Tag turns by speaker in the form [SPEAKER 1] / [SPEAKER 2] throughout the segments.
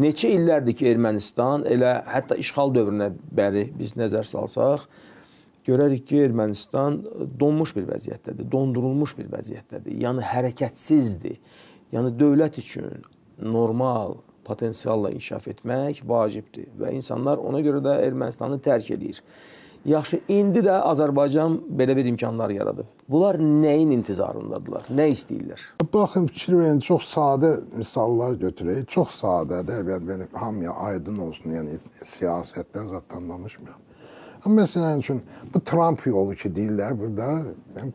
[SPEAKER 1] Neçə illərdir ki, Ermənistan elə hətta işğal dövrünə bəri biz nəzər salsaq, görərik ki, Ermənistan donmuş bir vəziyyətdədir, dondurulmuş bir vəziyyətdədir. Yəni hərəkətsizdir. Yəni dövlət üçün normal potensialla inkişaf etmək vacibdir və insanlar ona görə də Ermənistanı tərk edir. Yaxşı, indi də Azərbaycan belə bir imkanlar yaradıb. Bunlar nəyin intizarındadılar? Nə istəyirlər?
[SPEAKER 2] Baxın, fikir verin, çox sadə misallar götürək. Çox sadədir, yəni hamıya aydın olsun, yəni siyasətdən zaten danışmıyor. Məsələn üçün, bu Trump yolu ki deyirlər burada,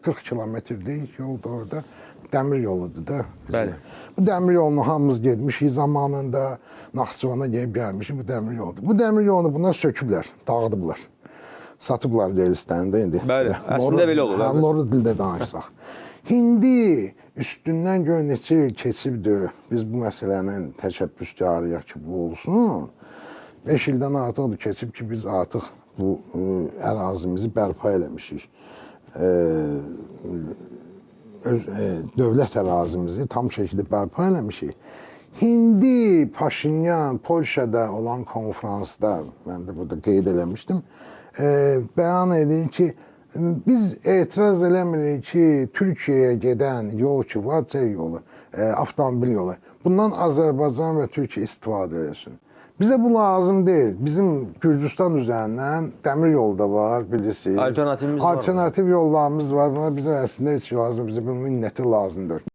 [SPEAKER 2] 40 kilometrlik yolda orada dəmir yoludur da.
[SPEAKER 1] Bəli.
[SPEAKER 2] Bu dəmir yolunu hamımız getmişik zamanında, Naxçıvana gəlib gəlmişik, bu dəmir yoludur. Bu dəmir yolunu bunlar söküblər, dağıdıblar. Satıblar realislərində indi.
[SPEAKER 1] Bəli, əslində belə olur.
[SPEAKER 2] Loru dildə danışsaq. Hindi üstündən gör neçə il keçibdir, biz bu məsələnin təşəbbüskarıyıq ki, bu olsun. 5 ildən artıqdır keçib ki, biz artıq bu ərazimizi bərpa eləmişik. Dövlət ərazimizi tam şəkildə bərpa eləmişik. Hindi Paşinyan Polşada olan konferansda, mən də burada qeyd eləmişdim, bəyan edir ki, biz etiraz eləmirik ki, Türkiyəyə gedən yol ki, var yolu, avtomobil yolu, bundan Azərbaycan və Türkiyə istifadə etsin. Bizə bu lazım deyil. Bizim Gürcüstan üzərindən dəmir yolu da var, bilirsiniz.
[SPEAKER 1] Alternativimiz var.
[SPEAKER 2] Alternativ yollarımız var. Buna bizə əslində heç lazım, bizə bu minnəti lazımdır.